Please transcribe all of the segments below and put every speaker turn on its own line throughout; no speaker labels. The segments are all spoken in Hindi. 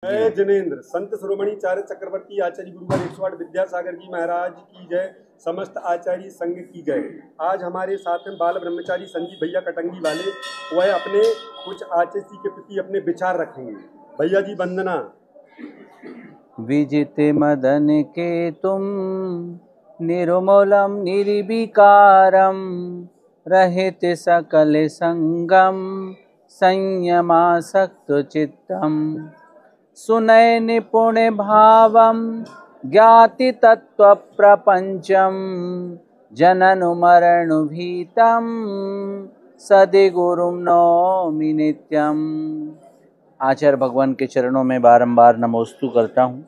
जय जिनेन्द्र संत शिरोमणि चार्य चक्रवर्ती आचार्य गुरुवर 108 विद्यासागर जी महाराज की जय। समस्त आचार्य संघ की जय। आज हमारे साथ में बाल ब्रह्मचारी संजीव भैया कटंगी वाले, वह अपने कुछ आचार्य के प्रति अपने विचार रखेंगे। भैया जी वंदना।
विजित मदन के तुम निर्मूलम निर्विकारम रहित सकल संगम संयमासक्त चित्तम सुनय निपुण भावम ज्ञाति तत्व प्रपंचम जननु मरणु भीतम सदि गुरुम नौमि नित्यम। आचार्य भगवान के चरणों में बारंबार नमोस्तु करता हूँ।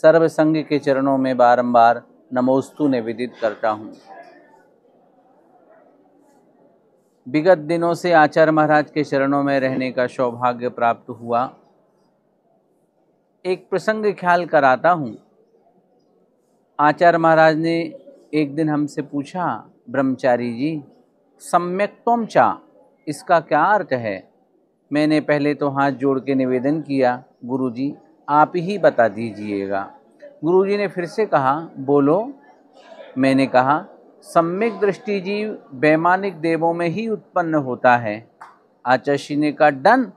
सर्व संघ के चरणों में बारंबार नमोस्तु निवेदित करता हूँ। विगत दिनों से आचार्य महाराज के चरणों में रहने का सौभाग्य प्राप्त हुआ। एक प्रसंग ख्याल कराता हूँ। आचार्य महाराज ने एक दिन हमसे पूछा, ब्रह्मचारी जी सम्यक त्वम चा, इसका क्या अर्थ है? मैंने पहले तो हाथ जोड़ के निवेदन किया, गुरुजी आप ही बता दीजिएगा। गुरुजी ने फिर से कहा, बोलो। मैंने कहा, सम्यक दृष्टि जीव वैमानिक देवों में ही उत्पन्न होता है। आचार्य ने कहा डन।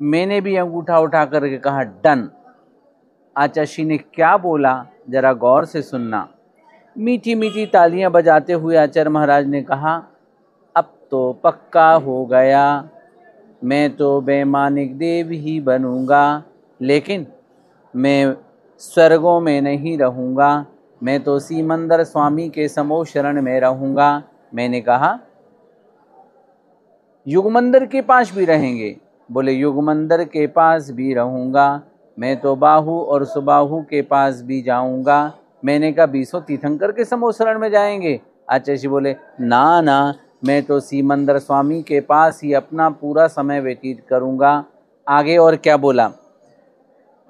मैंने भी अंगूठा उठा करके कहा डन। आचार्य ने क्या बोला जरा गौर से सुनना। मीठी मीठी तालियां बजाते हुए आचार्य महाराज ने कहा, अब तो पक्का हो गया, मैं तो वैमानिक देव ही बनूंगा, लेकिन मैं स्वर्गों में नहीं रहूंगा, मैं तो सीमंदर स्वामी के समो शरण में रहूंगा। मैंने कहा युगमंदिर के पास भी रहेंगे? बोले युगमंदिर के पास भी रहूंगा, मैं तो बाहु और सुबाहु के पास भी जाऊंगा। मैंने कहा 20 तीर्थंकर के समो शरण में जाएंगे? आचार्य जी बोले ना ना, मैं तो सीमंदर स्वामी के पास ही अपना पूरा समय व्यतीत करूंगा। आगे और क्या बोला,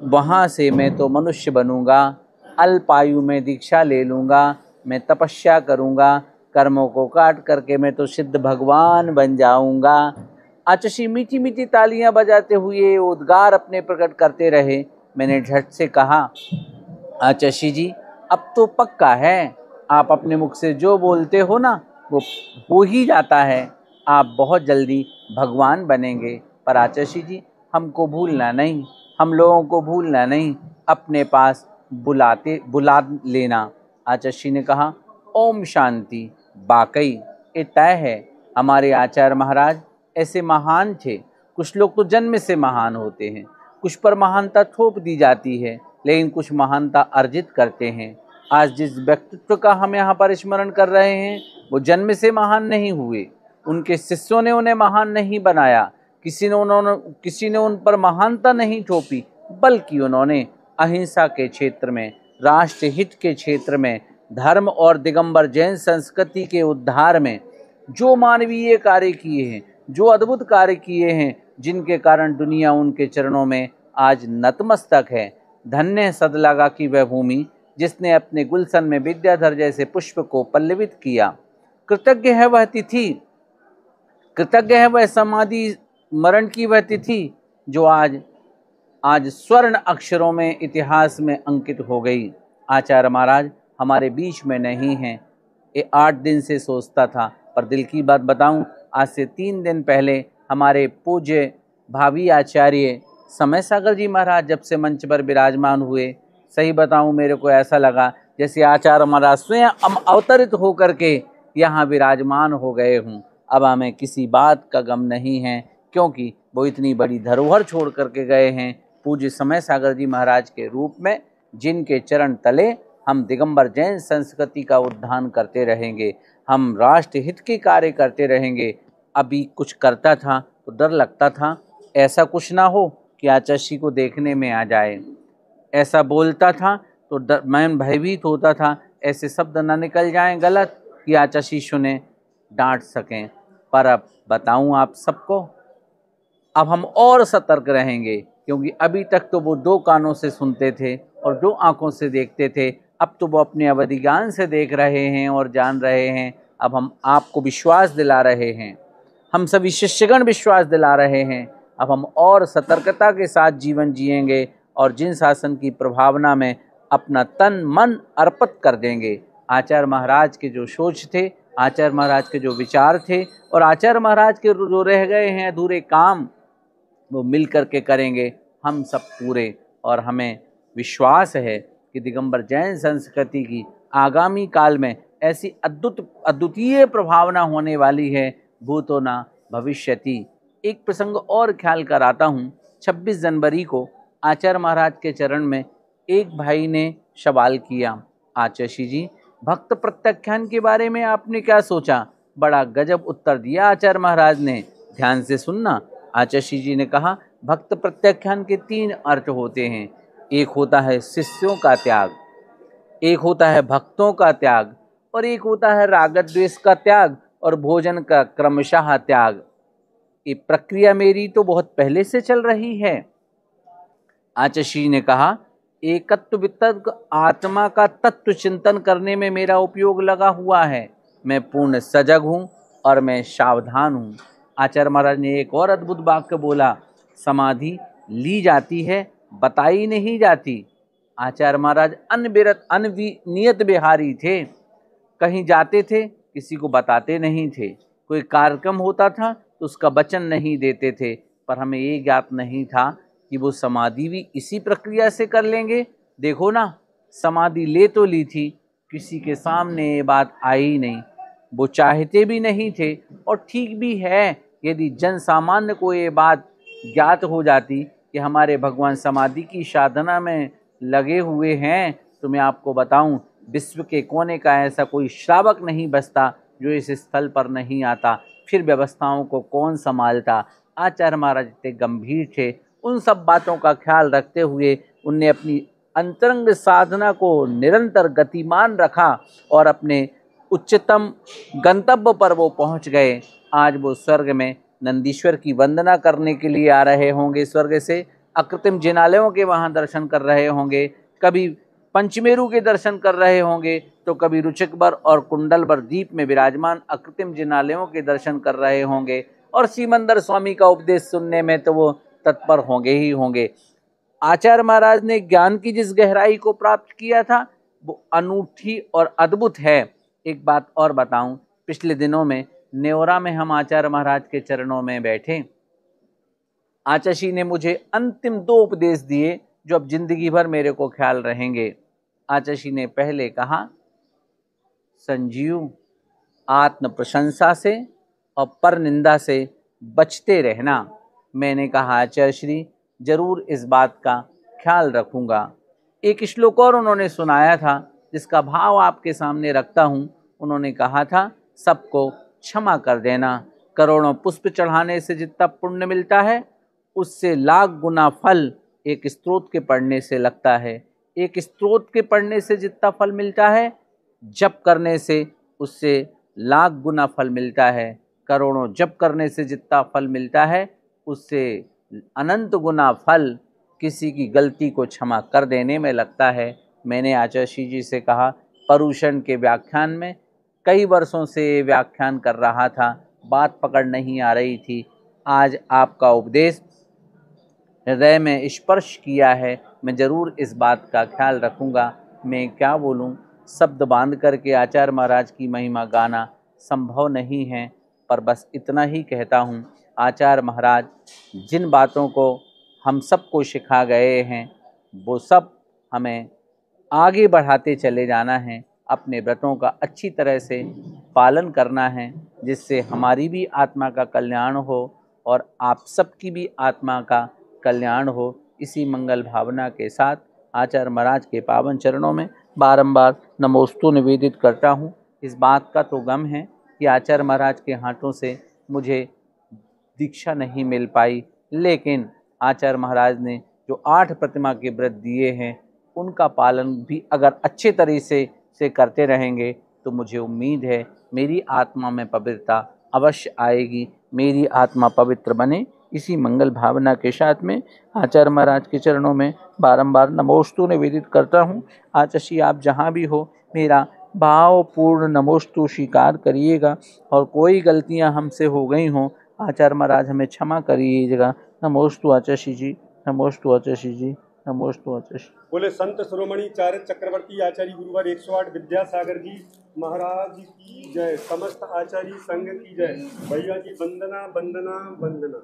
वहाँ से मैं तो मनुष्य बनूंगा, अल्पायु में दीक्षा ले लूँगा, मैं तपस्या करूँगा, कर्मों को काट करके मैं तो सिद्ध भगवान बन जाऊँगा। आचार्य मीठी मीठी तालियां बजाते हुए उद्गार अपने प्रकट करते रहे। मैंने झट से कहा, आचार्य जी अब तो पक्का है, आप अपने मुख से जो बोलते हो ना वो हो ही जाता है, आप बहुत जल्दी भगवान बनेंगे। पर आचार्य जी हमको भूलना नहीं, हम लोगों को भूलना नहीं, अपने पास बुला लेना। आचार्य ने कहा ओम शांति। वाकई ये तय है, हमारे आचार्य महाराज ऐसे महान थे। कुछ लोग तो जन्म से महान होते हैं, कुछ पर महानता थोप दी जाती है, लेकिन कुछ महानता अर्जित करते हैं। आज जिस व्यक्तित्व का हम यहाँ पर स्मरण कर रहे हैं वो जन्म से महान नहीं हुए, उनके शिष्यों ने उन्हें महान नहीं बनाया, किसी ने उन पर महानता नहीं थोपी, बल्कि उन्होंने अहिंसा के क्षेत्र में, राष्ट्र हित के क्षेत्र में, धर्म और दिगंबर जैन संस्कृति के उद्धार में जो मानवीय कार्य किए हैं, जो अद्भुत कार्य किए हैं, जिनके कारण दुनिया उनके चरणों में आज नतमस्तक है। धन्य सदलागा की वह भूमि जिसने अपने गुलशन में विद्याधर जैसे पुष्प को पल्लवित किया। कृतज्ञ है वह तिथि, कृतज्ञ है वह समाधि मरण की वह तिथि जो आज स्वर्ण अक्षरों में इतिहास में अंकित हो गई। आचार्य महाराज हमारे बीच में नहीं हैं। ये 8 दिन से सोचता था, पर दिल की बात बताऊं, आज से 3 दिन पहले हमारे पूज्य भावी आचार्य समय सागर जी महाराज जब से मंच पर विराजमान हुए, सही बताऊं मेरे को ऐसा लगा जैसे आचार्य महाराज स्वयं अवतरित होकर के यहाँ विराजमान हो गए हूँ। अब हमें किसी बात का गम नहीं है, क्योंकि वो इतनी बड़ी धरोहर छोड़ करके गए हैं पूज्य समय सागर जी महाराज के रूप में, जिनके चरण तले हम दिगंबर जैन संस्कृति का उद्धान करते रहेंगे, हम राष्ट्र हित के कार्य करते रहेंगे। अभी कुछ करता था तो डर लगता था ऐसा कुछ ना हो कि आचार्य को देखने में आ जाए, ऐसा बोलता था तो मैं भयभीत होता था ऐसे शब्द ना निकल जाएं गलत कि आचार्य सुने डांट सकें। पर अब बताऊं आप सबको, अब हम और सतर्क रहेंगे, क्योंकि अभी तक तो वो 2 कानों से सुनते थे और 2 आंखों से देखते थे, अब तो वो अपने अवधि ज्ञान से देख रहे हैं और जान रहे हैं। अब हम आपको विश्वास दिला रहे हैं, हम सभी शिष्यगण विश्वास दिला रहे हैं, अब हम और सतर्कता के साथ जीवन जिएंगे और जिन शासन की प्रभावना में अपना तन मन अर्पित कर देंगे। आचार्य महाराज के जो सोच थे, आचार्य महाराज के जो विचार थे और आचार्य महाराज के जो रह गए हैं अधूरे काम, वो मिल कर के करेंगे हम सब पूरे। और हमें विश्वास है कि दिगंबर जैन संस्कृति की आगामी काल में ऐसी अद्वितीय प्रभावना होने वाली है, भूतो न भविष्यति। एक प्रसंग और ख्याल कराता हूँ। 26 जनवरी को आचार्य महाराज के चरण में एक भाई ने सवाल किया, आचार्य जी भक्त प्रत्याख्यान के बारे में आपने क्या सोचा? बड़ा गजब उत्तर दिया आचार्य महाराज ने, ध्यान से सुनना। आचार्य जी ने कहा, भक्त प्रत्याख्यान के 3 अर्थ होते हैं। एक होता है शिष्यों का त्याग, एक होता है भक्तों का त्याग और एक होता है राग द्वेष का त्याग और भोजन का क्रमशः त्याग। ये प्रक्रिया मेरी तो बहुत पहले से चल रही है। आचार्य जी ने कहा, एकत्व वितर्क आत्मा का तत्व चिंतन करने में मेरा उपयोग लगा हुआ है। मैं पूर्ण सजग हूँ और मैं सावधान हूँ। आचार्य महाराज ने एक और अद्भुत वाक्य बोला, समाधि ली जाती है, बताई नहीं जाती। आचार्य महाराज अनियत बिहारी थे, कहीं जाते थे किसी को बताते नहीं थे, कोई कार्यक्रम होता था तो उसका वचन नहीं देते थे, पर हमें ये ज्ञात नहीं था कि वो समाधि भी इसी प्रक्रिया से कर लेंगे। देखो ना, समाधि ले तो ली थी, किसी के सामने ये बात आई नहीं, वो चाहते भी नहीं थे। और ठीक भी है, यदि जन सामान्य को ये बात ज्ञात हो जाती कि हमारे भगवान समाधि की साधना में लगे हुए हैं, तो मैं आपको बताऊं, विश्व के कोने का ऐसा कोई श्रावक नहीं बसता जो इस स्थल पर नहीं आता, फिर व्यवस्थाओं को कौन संभालता। आचार्य महाराज इतने गंभीर थे, उन सब बातों का ख्याल रखते हुए उनने अपनी अंतरंग साधना को निरंतर गतिमान रखा और अपने उच्चतम गंतव्य पर वो पहुंच गए। आज वो स्वर्ग में नंदीश्वर की वंदना करने के लिए आ रहे होंगे, स्वर्ग से अकृत्रिम जिनालयों के वहाँ दर्शन कर रहे होंगे, कभी पंचमेरु के दर्शन कर रहे होंगे, तो कभी रुचिकबर और कुंडलबर द्वीप में विराजमान अकृत्रिम जिनालयों के दर्शन कर रहे होंगे, और सिमंदर स्वामी का उपदेश सुनने में तो वो तत्पर होंगे ही होंगे। आचार्य महाराज ने ज्ञान की जिस गहराई को प्राप्त किया था वो अनूठी और अद्भुत है। एक बात और बताऊं, पिछले दिनों में नेवरा में हम आचार्य महाराज के चरणों में बैठे। आचार्य जी ने मुझे अंतिम 2 उपदेश दिए जो अब जिंदगी भर मेरे को ख्याल रहेंगे। आचार्य जी ने पहले कहा, संजीव आत्म प्रशंसा से और पर निंदा से बचते रहना। मैंने कहा, आचार्य श्री जरूर इस बात का ख्याल रखूंगा। एक श्लोक और उन्होंने सुनाया था जिसका भाव आपके सामने रखता हूँ। उन्होंने कहा था, सबको क्षमा कर देना। करोड़ों पुष्प चढ़ाने से जितना पुण्य मिलता है उससे लाख गुना फल एक स्तोत्र के पढ़ने से लगता है। एक स्तोत्र के पढ़ने से जितना फल मिलता है, जप करने से उससे लाख गुना फल मिलता है। करोड़ों जप करने से जितना फल मिलता है उससे अनंत गुना फल किसी की गलती को क्षमा कर देने में लगता है। मैंने आचार्य जी से कहा, पर्युषण के व्याख्यान में कई वर्षों से व्याख्यान कर रहा था, बात पकड़ नहीं आ रही थी। आज आपका उपदेश हृदय में स्पर्श किया है, मैं ज़रूर इस बात का ख्याल रखूँगा। मैं क्या बोलूँ, शब्द बांध करके आचार्य महाराज की महिमा गाना संभव नहीं है, पर बस इतना ही कहता हूँ, आचार्य महाराज जिन बातों को हम सबको सिखा गए हैं वो सब हमें आगे बढ़ाते चले जाना है। अपने व्रतों का अच्छी तरह से पालन करना है, जिससे हमारी भी आत्मा का कल्याण हो और आप सबकी भी आत्मा का कल्याण हो। इसी मंगल भावना के साथ आचार्य महाराज के पावन चरणों में बारंबार नमोस्तु निवेदित करता हूँ। इस बात का तो गम है कि आचार्य महाराज के हाथों से मुझे दीक्षा नहीं मिल पाई, लेकिन आचार्य महाराज ने जो 8 प्रतिमा के व्रत दिए हैं उनका पालन भी अगर अच्छे तरीके से करते रहेंगे तो मुझे उम्मीद है मेरी आत्मा में पवित्रता अवश्य आएगी, मेरी आत्मा पवित्र बने। इसी मंगल भावना के साथ में आचार्य महाराज के चरणों में बारंबार नमोस्तु निवेदित करता हूँ। आचार्य जी आप जहाँ भी हो मेरा भावपूर्ण नमोस्तु स्वीकार करिएगा, और कोई गलतियाँ हमसे हो गई हों आचार्य महाराज हमें क्षमा करिएगा। नमोस्तु आचार्य जी, नमोस्तु आचार्य जी। नमोस्तु आचार्य।
बोले संत शिरोमणि चार्य चक्रवर्ती आचार्य गुरुवर 108 विद्यासागर जी महाराज की जय। समस्त आचार्य संघ की जय। भैया जी वंदना वंदना वंदना।